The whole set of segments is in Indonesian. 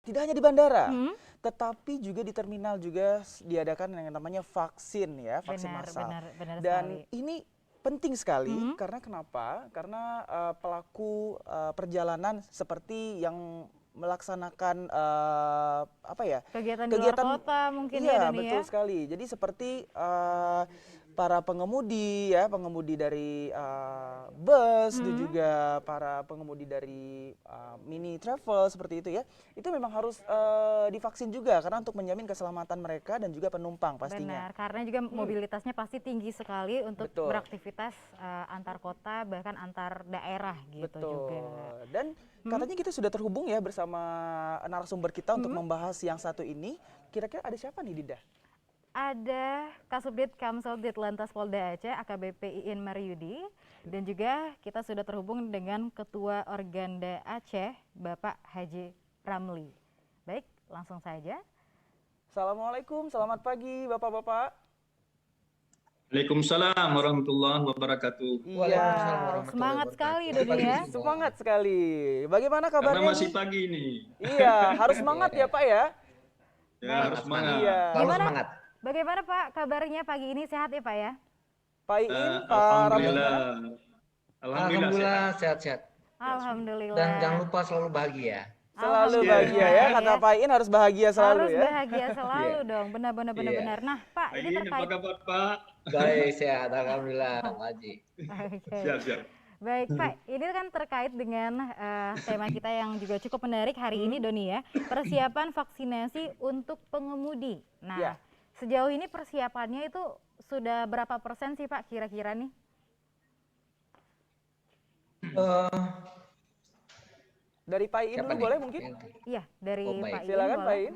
tidak hanya di bandara, Hmm, tetapi juga di terminal juga diadakan yang namanya vaksin ya, vaksin benar, massal. benar, benar sekali. Dan ini penting sekali Hmm, karena kenapa? Karena pelaku perjalanan seperti yang melaksanakan apa ya? kegiatan di luar Kegiatan, kota mungkin ya iya Doni ya. betul sekali. Jadi seperti para pengemudi ya, pengemudi dari bus, dan Hmm, juga para pengemudi dari mini travel seperti itu ya, itu memang harus divaksin juga karena untuk menjamin keselamatan mereka dan juga penumpang pastinya. benar, karena juga mobilitasnya pasti tinggi sekali untuk Betul, beraktivitas antar kota bahkan antar daerah gitu juga. betul. Dan Hmm, katanya kita sudah terhubung ya bersama narasumber kita untuk hmm. membahas yang satu ini. Kira-kira ada siapa nih, Dida? Ada Kasubdit Kamsel Ditlantas Polda Aceh AKBP Iin Maryudi dan juga kita sudah terhubung dengan Ketua Organda Aceh Bapak Haji Ramli. Baik, langsung saja. Assalamualaikum, selamat pagi Bapak-bapak. Waalaikumsalam warahmatullahi wabarakatuh. Iya, Waalaikumsalam Wow, warahmatullahi semangat sekali wabarakatuh. Doni Pagi ya. semua. semangat sekali. Bagaimana Karena kabarnya masih nih? pagi ini. Iya, harus semangat ya Pak ya. Ya, Baik. harus Semangat, semangat. Iya. selalu Gimana? semangat. Bagaimana Pak kabarnya pagi ini, sehat ya Pak ya? Pak Iin, Pak Ramli Alhamdulillah. gimana? Alhamdulillah Alhamdulillah sehat. sehat-sehat. Alhamdulillah. Dan jangan lupa selalu bahagia. Selalu Iya, bahagia ya, kata Pak Iin harus bahagia selalu Harus ya. bahagia selalu Iya. dong, benar-benar Iya. benar-benar. Nah Pak, Pak ini Iin, apa terkait. kabar Pak? Baik, sehat. Alhamdulillah, Pak Haji. Oke. Siap, siap. Baik Pak, ini kan terkait dengan tema kita yang juga cukup menarik hari ini Doni ya, persiapan vaksinasi untuk pengemudi. Nah, Ya. sejauh ini persiapannya itu sudah berapa persen sih Pak kira-kira nih? Eh, Dari Pak Iin siapa dulu nih? boleh mungkin? Iya, dari Oh, baik. Pak Iin Silakan Pak boleh. Iin.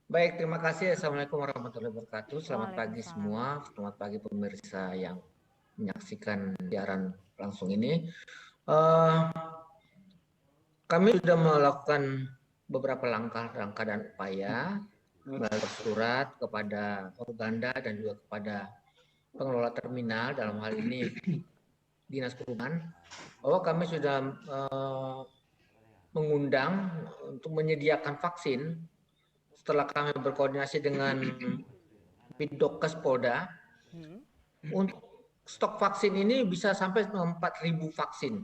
Baik, terima kasih. Assalamualaikum warahmatullahi wabarakatuh. Selamat pagi Waalaikumsalam. semua. Selamat pagi pemirsa yang menyaksikan siaran langsung ini. Eh, Kami sudah melakukan beberapa langkah-langkah dan upaya melalui surat kepada Organda dan juga kepada pengelola terminal, dalam hal ini Dinas Perhubungan, bahwa kami sudah mengundang untuk menyediakan vaksin setelah kami berkoordinasi dengan Bidokes Polda. Hmm, Untuk stok vaksin ini bisa sampai 4.000 vaksin.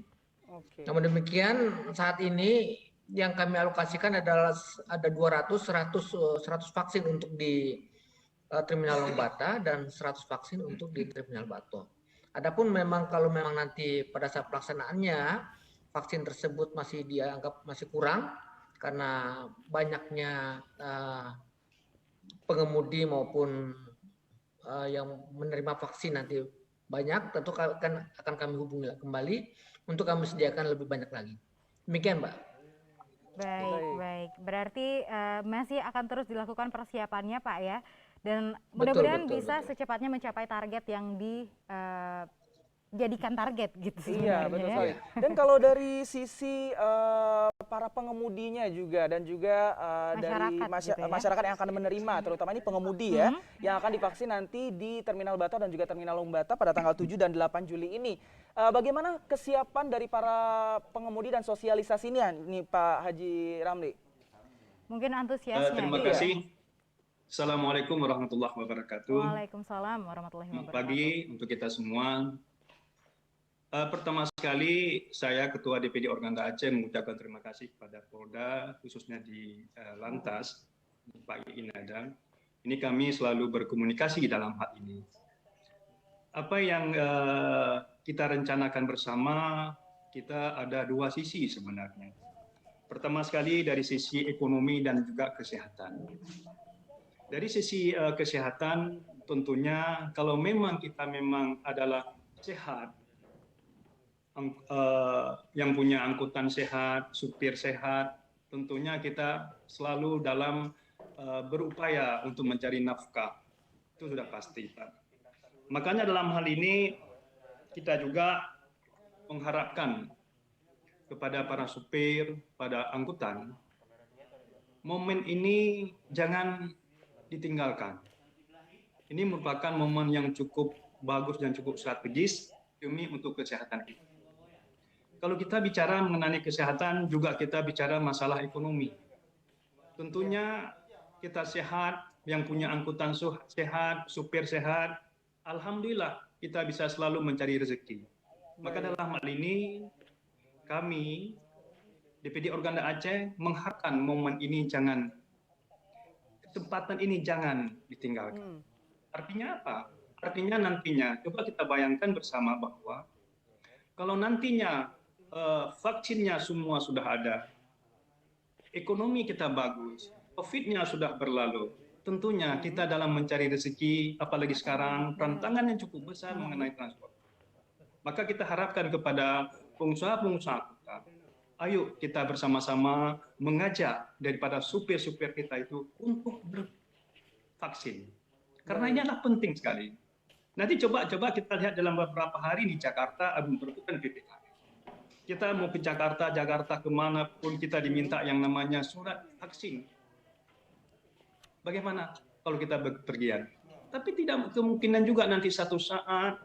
Oke. Namun demikian saat ini yang kami alokasikan adalah ada 100 vaksin untuk di Terminal Lombata dan 100 vaksin untuk di Terminal Bato. Adapun memang kalau memang nanti pada saat pelaksanaannya vaksin tersebut masih dianggap masih kurang karena banyaknya pengemudi maupun yang menerima vaksin nanti banyak, tentu akan kami hubungi kembali untuk kami sediakan lebih banyak lagi. Demikian, Mbak. Baik, Baik. baik. Berarti masih akan terus dilakukan persiapannya Pak ya. Dan Betul, mudah-mudahan betul, bisa betul. secepatnya mencapai target yang dijadikan target gitu Iya, sebenarnya betul ya. sekali. Dan kalau dari sisi para pengemudinya juga dan juga dari Masyarakat gitu ya. masyarakat yang akan menerima, terutama ini pengemudi ya, Hmm. yang akan divaksin nanti di Terminal Bato dan juga Terminal Lombata pada tanggal 7 dan 8 Juli ini. Bagaimana kesiapan dari para pengemudi dan sosialisasinya nih Pak Haji Ramli? Mungkin antusiasnya Terima gitu. kasih. Assalamualaikum warahmatullahi wabarakatuh. Waalaikumsalam warahmatullahi Selamat wabarakatuh. pagi untuk kita semua. Pertama sekali saya Ketua DPD Organda Aceh mengucapkan terima kasih kepada Polda, khususnya di Lantas, Pak Iin Adam. Ini kami selalu berkomunikasi dalam hal ini. Apa yang kita rencanakan bersama, kita ada dua sisi sebenarnya. Pertama sekali dari sisi ekonomi dan juga kesehatan. Dari sisi kesehatan, tentunya kalau memang kita memang adalah sehat, yang punya angkutan sehat, supir sehat, tentunya kita selalu dalam berupaya untuk mencari nafkah. Itu sudah pasti, Pak. Makanya dalam hal ini kita juga mengharapkan kepada para supir, pada angkutan, momen ini jangan ditinggalkan. Ini merupakan momen yang cukup bagus dan cukup strategis demi untuk kesehatan kita. Kalau kita bicara mengenai kesehatan, juga kita bicara masalah ekonomi. Tentunya kita sehat, yang punya angkutan sehat, supir sehat, alhamdulillah kita bisa selalu mencari rezeki. Maka dalam hal ini kami DPD Organda Aceh mengharapkan momen ini kesempatan ini jangan ditinggalkan. Artinya apa? Artinya nantinya, coba kita bayangkan bersama bahwa kalau nantinya vaksinnya semua sudah ada, ekonomi kita bagus, COVID-nya sudah berlalu, tentunya kita dalam mencari rezeki, apalagi sekarang tantangan yang cukup besar mengenai transport. Maka kita harapkan kepada pengusaha-pengusaha kita, ayo kita bersama-sama mengajak daripada supir-supir kita itu untuk bervaksin. Karena ini adalah penting sekali. Nanti coba kita lihat dalam beberapa hari di Jakarta berlakukan PPKM. Kita mau ke Jakarta kemana pun kita diminta yang namanya surat vaksin. Bagaimana kalau kita berpergian? Tapi tidak kemungkinan juga nanti satu saat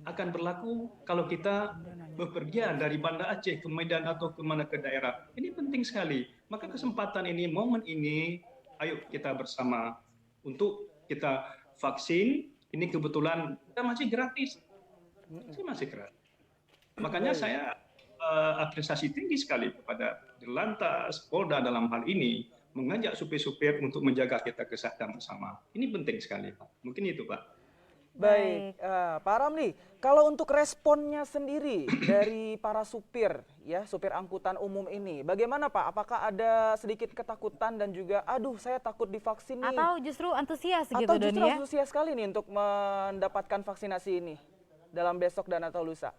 akan berlaku kalau kita bepergian dari Banda Aceh ke Medan atau kemana ke daerah. Ini penting sekali. Maka kesempatan ini, momen ini, ayo kita bersama untuk kita vaksin. Ini kebetulan kita masih gratis. Masih gratis. Makanya saya apresiasi tinggi sekali kepada Dirlantas, Polda dalam hal ini mengajak supir-supir untuk menjaga kita kesehatan bersama. Ini penting sekali, Pak. Mungkin itu, Pak. Baik, Pak Ramli, kalau untuk responnya sendiri dari para supir, ya supir angkutan umum ini, bagaimana Pak? Apakah ada sedikit ketakutan dan juga, aduh saya takut divaksin nih? Atau justru antusias gitu, Atau justru Doni ya? antusias sekali nih untuk mendapatkan vaksinasi ini dalam besok dan atau lusa?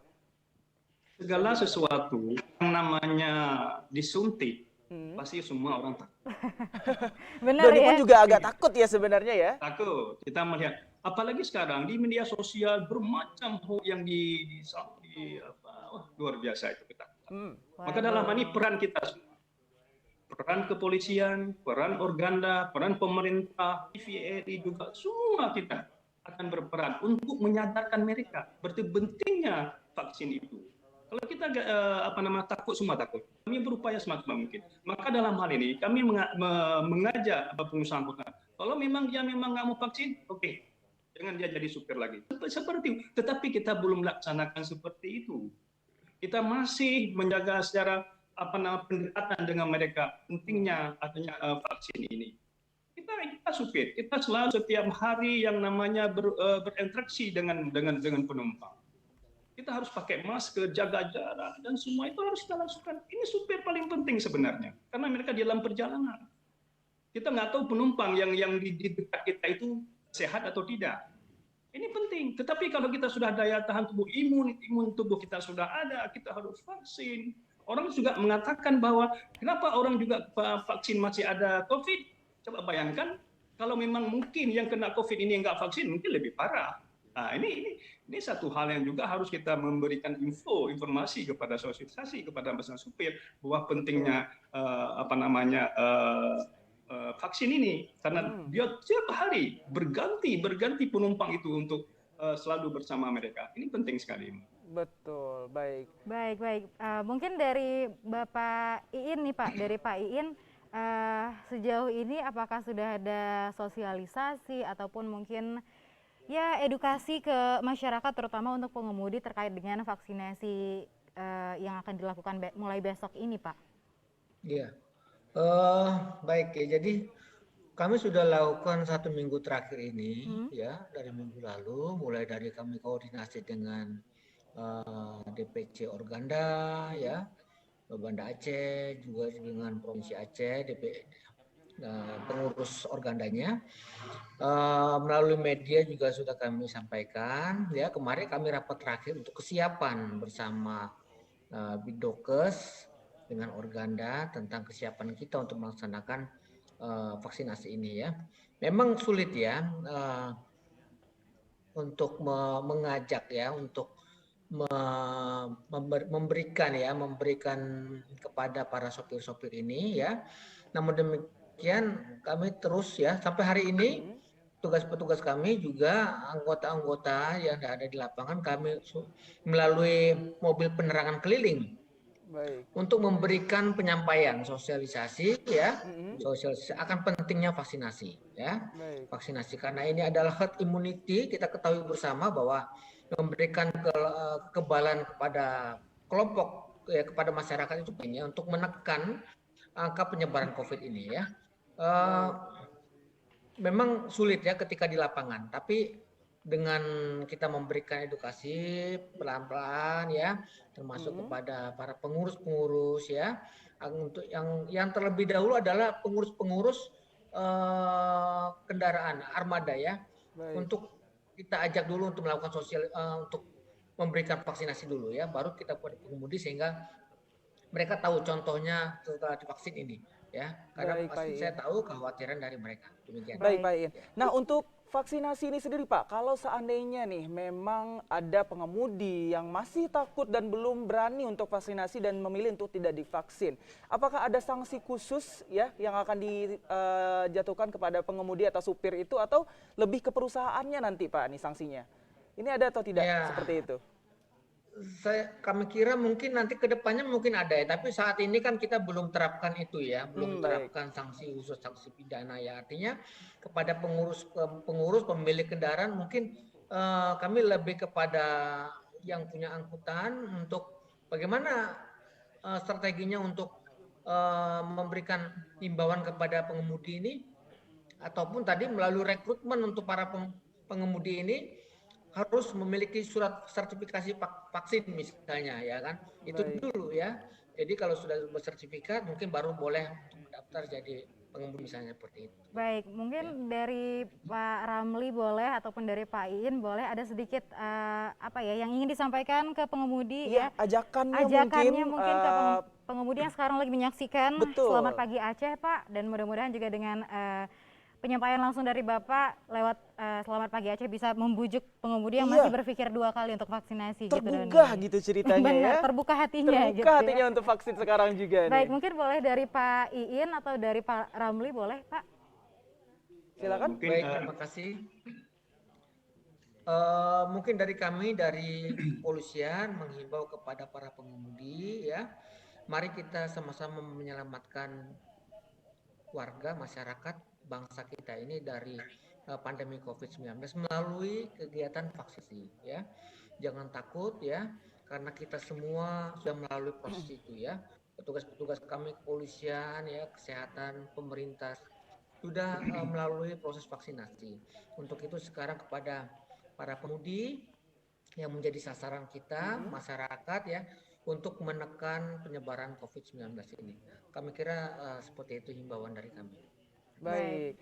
Segala sesuatu yang namanya disuntik, pasti semua orang takut. Benar Doni ya? pun juga agak takut ya sebenarnya ya? Takut. Kita melihat, apalagi sekarang di media sosial bermacam hoax yang luar biasa itu kita. Maka dalam hal ini peran kita semua, peran kepolisian, peran Organda, peran pemerintah, TVRI juga semua kita akan berperan untuk menyadarkan mereka pentingnya vaksin itu. Kalau kita takut, semua takut. Kami berupaya semaksimal mungkin. Maka dalam hal ini kami mengajak pengusaha angkutan. Kalau memang dia nggak mau vaksin, oke. Jangan dia jadi supir lagi. Seperti itu. Tetapi kita belum laksanakan seperti itu. Kita masih menjaga secara pendekatan dengan mereka pentingnya adanya vaksin ini. Kita supir, kita selalu setiap hari yang namanya berinteraksi dengan penumpang. Kita harus pakai masker, jaga jarak, dan semua itu harus kita lakukan. Ini supir paling penting sebenarnya, karena mereka di dalam perjalanan. Kita nggak tahu penumpang yang di dekat kita itu sehat atau tidak. Ini penting. Tetapi kalau kita sudah daya tahan tubuh, imun tubuh kita sudah ada, kita harus vaksin. Orang juga mengatakan bahwa kenapa orang juga vaksin masih ada COVID? Coba bayangkan kalau memang mungkin yang kena COVID ini nggak vaksin, mungkin lebih parah. Nah, ini satu hal yang juga harus kita memberikan informasi kepada sosialisasi kepada masyarakat supir bahwa pentingnya vaksin ini karena dia setiap hari berganti penumpang itu untuk selalu bersama mereka. Ini penting sekali. Betul, baik. Baik. Mungkin dari Bapak Iin nih Pak, dari Pak Iin sejauh ini apakah sudah ada sosialisasi ataupun mungkin ya edukasi ke masyarakat terutama untuk pengemudi terkait dengan vaksinasi yang akan dilakukan mulai besok ini, Pak? Iya, baik ya. Jadi kami sudah lakukan 1 minggu terakhir ini, ya dari minggu lalu, mulai dari kami koordinasi dengan DPC Organda, ya Banda Aceh, juga dengan Provinsi Aceh, pengurus Organdanya. Melalui media juga sudah kami sampaikan, ya kemarin kami rapat terakhir untuk kesiapan bersama Bidokes dengan Organda tentang kesiapan kita untuk melaksanakan vaksinasi ini ya. Memang sulit ya untuk mengajak ya, untuk memberikan kepada para sopir-sopir ini ya. Namun demikian kami terus ya sampai hari ini petugas-petugas kami juga anggota-anggota yang ada di lapangan kami melalui mobil penerangan keliling Baik. untuk memberikan penyampaian sosialisasi ya, Mm-mm. sosialisasi akan pentingnya vaksinasi ya. Baik. Vaksinasi karena ini adalah herd immunity, kita ketahui bersama bahwa memberikan kekebalan kepada kelompok ya, kepada masyarakat itu penting untuk menekan angka penyebaran COVID ini ya. Memang sulit ya ketika di lapangan, tapi dengan kita memberikan edukasi pelan-pelan ya, termasuk kepada para pengurus-pengurus ya, untuk yang terlebih dahulu adalah pengurus-pengurus kendaraan armada ya, Baik. untuk kita ajak dulu untuk melakukan untuk memberikan vaksinasi dulu ya, baru kita buat pengemudi sehingga mereka tahu contohnya setelah divaksin ini ya, karena Baik, pasti Pak saya tahu kekhawatiran dari mereka. Demikian. Baik, Pak Iin. Nah, untuk vaksinasi ini sendiri, Pak, kalau seandainya nih memang ada pengemudi yang masih takut dan belum berani untuk vaksinasi dan memilih untuk tidak divaksin, apakah ada sanksi khusus ya yang akan dijatuhkan kepada pengemudi atau supir itu, atau lebih ke perusahaannya nanti, Pak, nih sanksinya? Ini ada atau tidak Ya. seperti itu? Kami kira mungkin nanti ke depannya mungkin ada ya, tapi saat ini kan kita belum terapkan itu ya, belum Baik. terapkan sanksi khusus, sanksi pidana ya. Artinya kepada pengurus pemilik kendaraan mungkin kami lebih kepada yang punya angkutan untuk bagaimana strateginya untuk memberikan himbauan kepada pengemudi ini, ataupun tadi melalui rekrutmen untuk para pengemudi ini harus memiliki surat sertifikasi vaksin misalnya ya kan, itu Baik. dulu ya. Jadi kalau sudah bersertifikat mungkin baru boleh untuk mendaftar jadi pengemudi misalnya seperti itu. Baik, mungkin dari Pak Ramli boleh ataupun dari Pak Iin boleh ada sedikit apa ya yang ingin disampaikan ke pengemudi Iya, ya. ajakannya Mungkin ke pengemudi yang sekarang lagi menyaksikan. Betul. Selamat pagi Aceh, Pak, dan mudah-mudahan juga dengan penyampaian langsung dari Bapak lewat Selamat Pagi Aceh bisa membujuk pengemudi yang Iya. masih berpikir 2 kali untuk vaksinasi tergugah gitu. gitu ceritanya Benar, ya. terbuka hatinya gitu. Terbuka ya. hatinya untuk vaksin sekarang juga Baik, nih. mungkin boleh dari Pak Iin atau dari Pak Ramli boleh, Pak? Silakan. Mungkin Baik, terima kasih. Mungkin dari kami dari kepolisian menghimbau kepada para pengemudi ya, mari kita sama-sama menyelamatkan warga masyarakat bangsa kita ini dari pandemi COVID-19 melalui kegiatan vaksinasi ya. Jangan takut ya, karena kita semua sudah melalui proses itu ya. Petugas-petugas kami kepolisian ya, kesehatan, pemerintah sudah melalui proses vaksinasi. Untuk itu sekarang kepada para pengemudi yang menjadi sasaran kita, masyarakat ya, untuk menekan penyebaran COVID-19 ini. Kami kira seperti itu himbauan dari kami. Baik.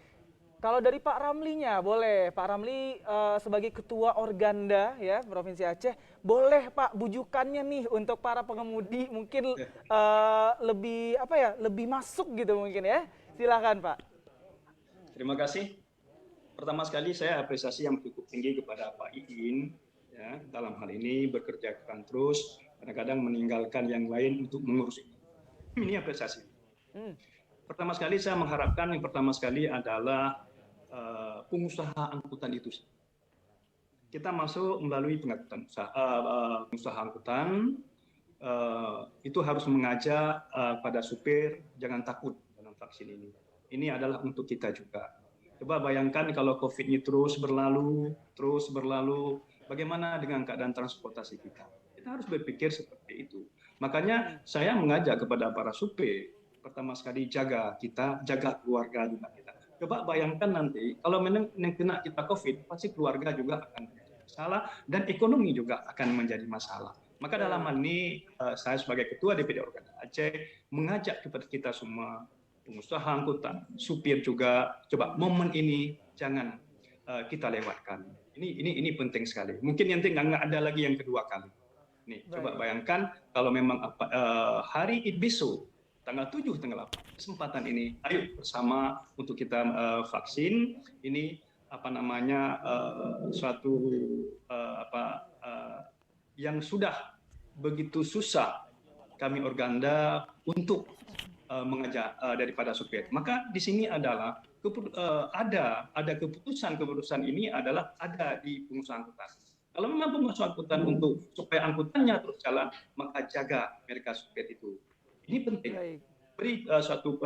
Kalau dari Pak Ramlinya, boleh Pak Ramli sebagai Ketua Organda ya Provinsi Aceh, boleh Pak bujukannya nih untuk para pengemudi mungkin lebih apa ya, lebih masuk gitu mungkin ya. Silakan Pak. Terima kasih. Pertama sekali saya apresiasi yang cukup tinggi kepada Pak Iin ya, dalam hal ini bekerja terus, kadang-kadang meninggalkan yang lain untuk mengurus ini. Ini apresiasi. Pertama sekali saya mengharapkan yang pertama sekali adalah pengusaha angkutan itu. Kita masuk melalui pengusaha angkutan itu harus mengajak pada supir jangan takut dalam vaksin ini. Ini adalah untuk kita juga. Coba bayangkan kalau COVID ini terus berlalu, bagaimana dengan keadaan transportasi kita? Kita harus berpikir seperti itu. Makanya saya mengajak kepada para supir, pertama sekali jaga kita, jaga keluarga juga kita. Coba bayangkan nanti kalau kena kita COVID, pasti keluarga juga akan menjadi masalah dan ekonomi juga akan menjadi masalah. Maka dalam hal ini saya sebagai Ketua DPD Organda Aceh mengajak kepada kita semua, pengusaha angkutan, supir juga, coba momen ini jangan kita lewatkan. Ini penting sekali. Mungkin nanti nggak ada lagi yang kedua kali. Nih, coba bayangkan kalau memang hari besok tanggal 7, tanggal 8, kesempatan ini, ayo bersama untuk kita vaksin. Ini suatu yang sudah begitu susah kami Organda untuk mengajak daripada supir. Maka di sini adalah ada keputusan ini adalah ada di pengusaha angkutan. Kalau memang pengusaha angkutan untuk supaya angkutannya terus jalan, maka jaga mereka supir itu. Ini penting. Baik. Beri suatu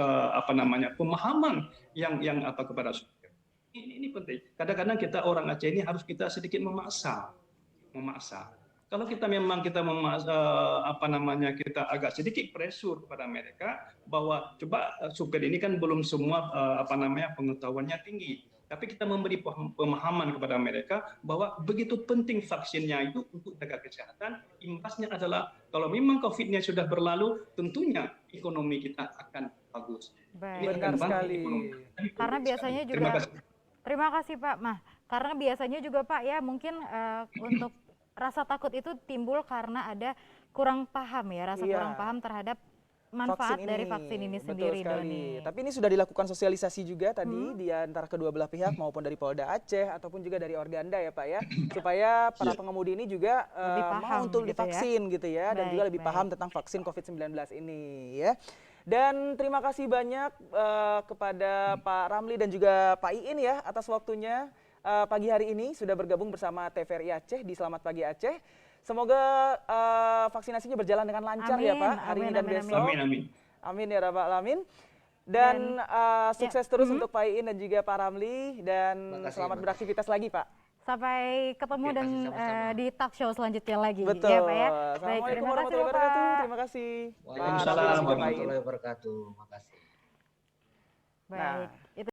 pemahaman yang kepada supir. Ini penting. Kadang-kadang kita orang Aceh ini harus kita sedikit memaksa. Kalau kita memang kita kita agak sedikit pressure kepada mereka bahwa coba supir ini kan belum semua pengetahuannya tinggi, tapi kita memberi pemahaman kepada mereka bahwa begitu penting vaksinnya itu untuk jaga kesehatan. Imbasnya adalah kalau memang COVID-nya sudah berlalu, tentunya ekonomi kita akan bagus. Baik. Ini akan Benar bantu sekali. ekonomi. Karena biasanya juga terima kasih Pak. Karena biasanya juga Pak ya mungkin untuk rasa takut itu timbul karena ada kurang paham ya, Iya. kurang paham terhadap manfaat dari vaksin ini sendiri, Betul sekali. Doni. Tapi ini sudah dilakukan sosialisasi juga tadi di antara kedua belah pihak maupun dari Polda Aceh ataupun juga dari Organda ya Pak ya, supaya para pengemudi ini juga Lebih paham mau untuk gitu ya. divaksin gitu ya, dan juga lebih paham tentang vaksin COVID-19 ini ya. Dan terima kasih banyak kepada Pak Ramli dan juga Pak Iin ya atas waktunya pagi hari ini sudah bergabung bersama TVRI Aceh di Selamat Pagi Aceh. Semoga vaksinasinya berjalan dengan lancar ya Pak hari ini dan besok. Amin. Amin ya Rabbal Alamin. Dan sukses terus untuk Pak Iin dan juga Pak Ramli, dan Makasih, selamat makasih. beraktivitas lagi Pak. Sampai ketemu dan sama-sama. di talk show selanjutnya lagi Betul. ya Pak ya. Baik, Assalamualaikum terima kasih warahmatullahi Bapak. wabarakatuh. Terima kasih. Pak Waalaikumsalam Ramli dan juga Pak Iin. warahmatullahi wabarakatuh. Makasih. Baik. Itu